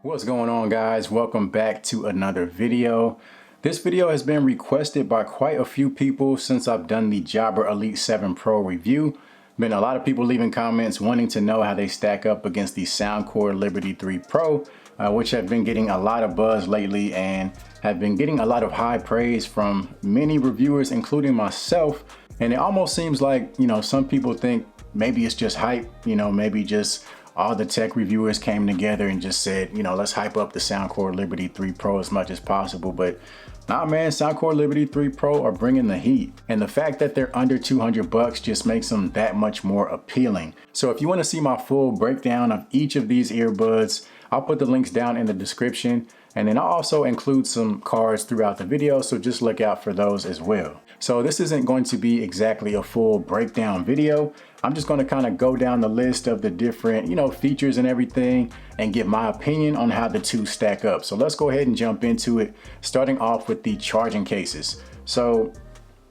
What's going on, guys? Welcome back to another video. This video has been requested by quite a few people since I've done the Jabra Elite 7 Pro review. Been a lot of people leaving comments wanting to know how they stack up against the Soundcore Liberty 3 Pro, which have been getting a lot of buzz lately and have been getting a lot of high praise from many reviewers, including myself. And it almost seems like, some people think maybe it's just hype, maybe just all the tech reviewers came together and just said, let's hype up the Soundcore Liberty 3 Pro as much as possible. But nah, man, Soundcore Liberty 3 Pro are bringing the heat. And the fact that they're under 200 bucks just makes them that much more appealing. So if you want to see my full breakdown of each of these earbuds, I'll put the links down in the description. And then I'll also include some cards throughout the video, so just look out for those as well. So this isn't going to be exactly a full breakdown video. I'm just going to kind of go down the list of the different, features and everything and give my opinion on how the two stack up. So let's go ahead and jump into it, starting off with the charging cases. So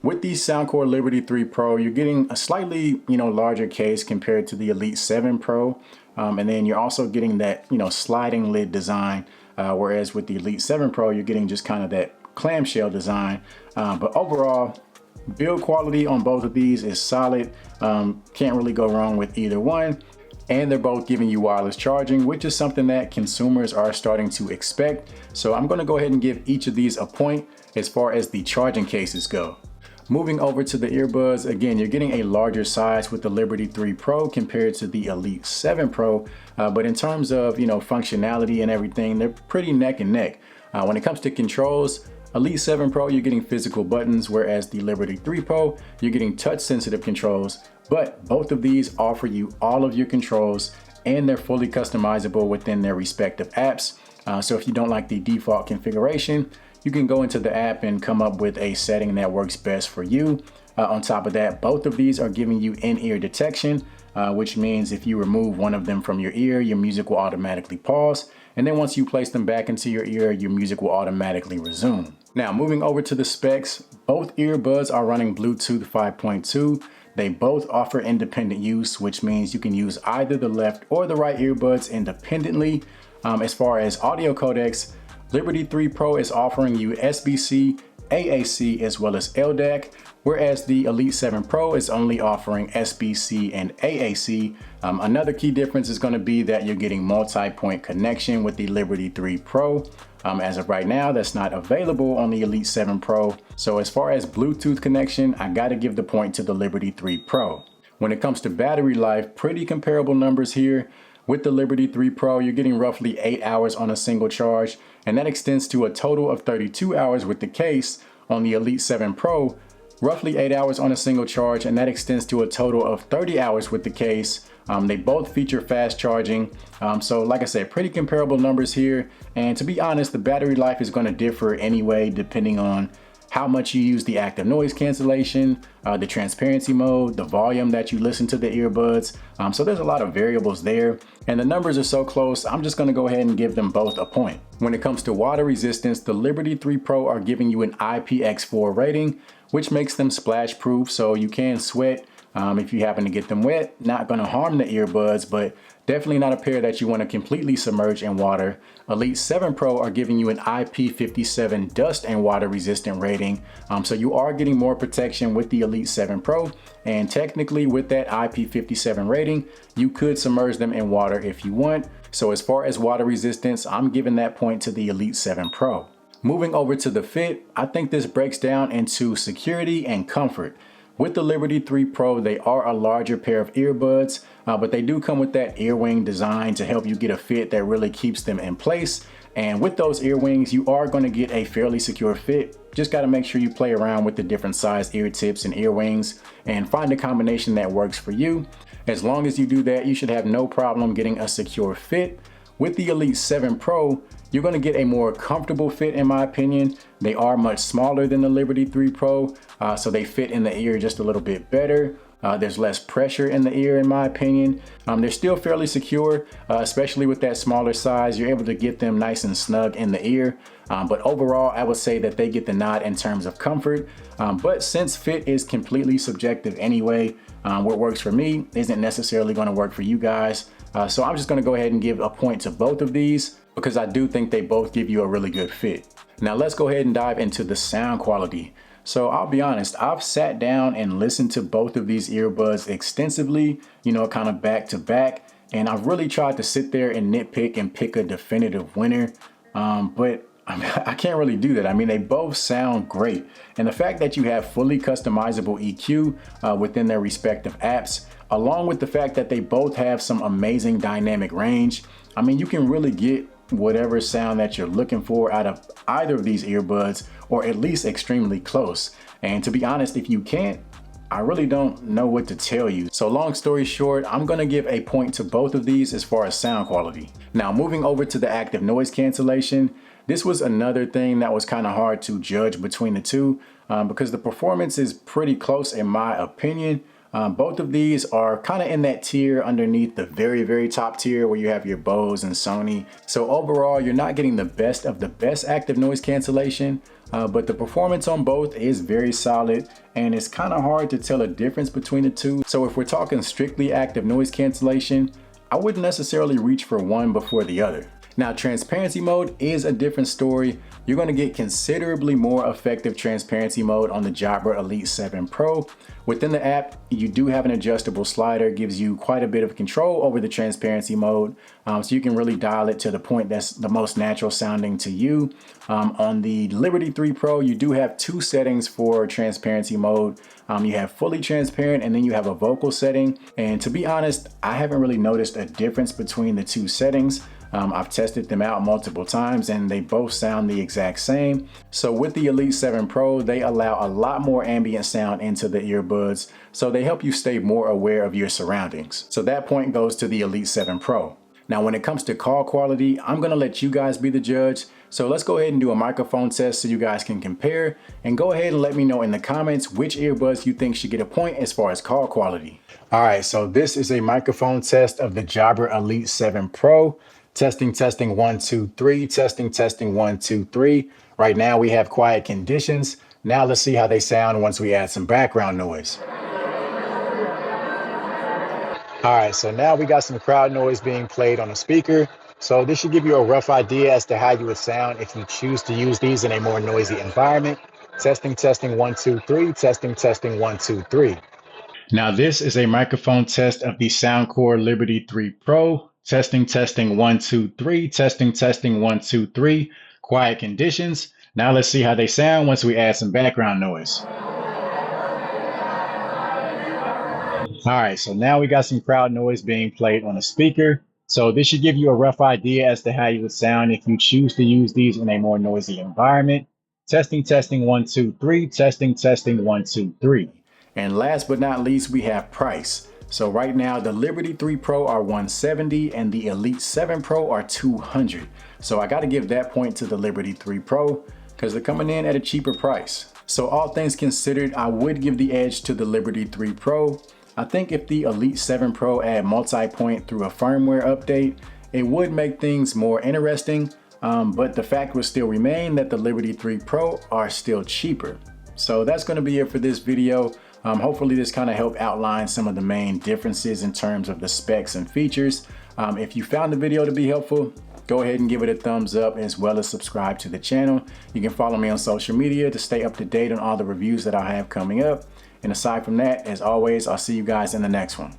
with the Soundcore Liberty 3 Pro, you're getting a slightly, larger case compared to the Elite 7 Pro. And then you're also getting that, sliding lid design. Whereas with the Elite 7 Pro, you're getting just kind of that clamshell design. But overall, build quality on both of these is solid. Can't really go wrong with either one. And they're both giving you wireless charging, which is something that consumers are starting to expect. So I'm going to go ahead and give each of these a point as far as the charging cases go. Moving over to the earbuds, again, you're getting a larger size with the Liberty 3 Pro compared to the Elite 7 Pro. But in terms of, functionality and everything, they're pretty neck and neck. When it comes to controls, Elite 7 Pro, you're getting physical buttons, whereas the Liberty 3 Pro, you're getting touch sensitive controls. But both of these offer you all of your controls and they're fully customizable within their respective apps. So if you don't like the default configuration, you can go into the app and come up with a setting that works best for you. On top of that, both of these are giving you in-ear detection, which means if you remove one of them from your ear, your music will automatically pause. And then once you place them back into your ear, your music will automatically resume. Now, moving over to the specs, both earbuds are running Bluetooth 5.2. They both offer independent use, which means you can use either the left or the right earbuds independently. As far as audio codecs, Liberty 3 Pro is offering you SBC, AAC, as well as LDAC, whereas the Elite 7 Pro is only offering SBC and AAC. Another key difference is going to be that you're getting multi-point connection with the Liberty 3 Pro. As of right now, that's not available on the Elite 7 Pro. So as far as Bluetooth connection, I got to give the point to the Liberty 3 Pro. When it comes to battery life, pretty comparable numbers here. With the Liberty 3 Pro, you're getting roughly 8 hours on a single charge, and that extends to a total of 32 hours with the case. On the Elite 7 Pro, roughly 8 hours on a single charge, and that extends to a total of 30 hours with the case. They both feature fast charging. So like I said, pretty comparable numbers here. And to be honest, the battery life is going to differ anyway, depending on how much you use the active noise cancellation, the transparency mode, the volume that you listen to the earbuds. So there's a lot of variables there, and the numbers are so close, I'm just gonna go ahead and give them both a point. When it comes to water resistance, the Liberty 3 Pro are giving you an IPX4 rating, which makes them splash proof, so you can sweat if you happen to get them wet. Not gonna harm the earbuds, but definitely not a pair that you want to completely submerge in water. Elite 7 Pro are giving you an IP57 dust and water resistant rating. So you are getting more protection with the Elite 7 Pro. And technically with that IP57 rating, you could submerge them in water if you want. So as far as water resistance, I'm giving that point to the Elite 7 Pro. Moving over to the fit, I think this breaks down into security and comfort. With the Liberty 3 Pro, they are a larger pair of earbuds, but they do come with that earwing design to help you get a fit that really keeps them in place. And with those earwings, you are going to get a fairly secure fit. Just got to make sure you play around with the different size ear tips and earwings and find a combination that works for you. As long as you do that, you should have no problem getting a secure fit. With the Elite 7 Pro, you're going to get a more comfortable fit, in my opinion. They are much smaller than the Liberty 3 Pro, so they fit in the ear just a little bit better. There's less pressure in the ear, in my opinion. They're still fairly secure, especially with that smaller size. You're able to get them nice and snug in the ear. But overall, I would say that they get the nod in terms of comfort. But since fit is completely subjective anyway, what works for me isn't necessarily going to work for you guys. So I'm just going to go ahead and give a point to both of these. because I do think they both give you a really good fit. Now let's go ahead and dive into the sound quality. So I'll be honest, I've sat down and listened to both of these earbuds extensively, you know, kind of back to back. And I've really tried to sit there and nitpick and pick a definitive winner. But I can't really do that. I mean, they both sound great. And the fact that you have fully customizable EQ within their respective apps, along with the fact that they both have some amazing dynamic range, I mean, you can really get whatever sound that you're looking for out of either of these earbuds, or at least extremely close. And to be honest, if you can't, I really don't know what to tell you. So long story short, I'm gonna give a point to both of these as far as sound quality. Now moving over to the active noise cancellation, this was another thing that was kind of hard to judge between the two because the performance is pretty close in my opinion. Both of these are kind of in that tier underneath the very top tier where you have your Bose and Sony. So overall, you're not getting the best of the best active noise cancellation, but the performance on both is very solid, and it's kind of hard to tell a difference between the two. So if we're talking strictly active noise cancellation, I wouldn't necessarily reach for one before the other. Now, transparency mode is a different story. You're going to get considerably more effective transparency mode on the Jabra Elite 7 Pro. Within the app, you do have an adjustable slider, gives you quite a bit of control over the transparency mode. So you can really dial it to the point that's the most natural sounding to you. On the Liberty 3 Pro, you do have two settings for transparency mode. You have fully transparent, and then you have a vocal setting. And to be honest, I haven't really noticed a difference between the two settings. I've tested them out multiple times and they both sound the exact same. So with the Elite 7 Pro, they allow a lot more ambient sound into the earbuds, so they help you stay more aware of your surroundings. So that point goes to the Elite 7 Pro. Now when it comes to call quality, I'm gonna let you guys be the judge. So let's go ahead and do a microphone test so you guys can compare, and go ahead and let me know in the comments which earbuds you think should get a point as far as call quality. All right, so this is a microphone test of the Jabra Elite 7 Pro. Testing, 1, 2, 3, testing, 1, 2, 3. Right now we have quiet conditions. Now let's see how they sound once we add some background noise. All right, so now we got some crowd noise being played on a speaker. So this should give you a rough idea as to how you would sound if you choose to use these in a more noisy environment. Testing, 1, 2, 3, testing, 1, 2, 3. Now this is a microphone test of the Soundcore Liberty 3 Pro. Testing, 1, 2, 3, testing, 1, 2, 3. Quiet conditions. Now let's see how they sound once we add some background noise. All right, so now we got some crowd noise being played on a speaker. So this should give you a rough idea as to how you would sound if you choose to use these in a more noisy environment. Testing, 1, 2, 3, testing, 1, 2, 3. And last but not least, we have price. So right now the Liberty 3 Pro are $170 and the Elite 7 Pro are $200. So I got to give that point to the Liberty 3 Pro because they're coming in at a cheaper price. So all things considered, I would give the edge to the Liberty 3 Pro. I think if the Elite 7 Pro add multi-point through a firmware update, it would make things more interesting. But the fact would still remain that the Liberty 3 Pro are still cheaper. So that's going to be it for this video. Hopefully this kind of helped outline some of the main differences in terms of the specs and features. If you found the video to be helpful, go ahead and give it a thumbs up, as well as subscribe to the channel. You can follow me on social media to stay up to date on all the reviews that I have coming up. And aside from that, as always, I'll see you guys in the next one.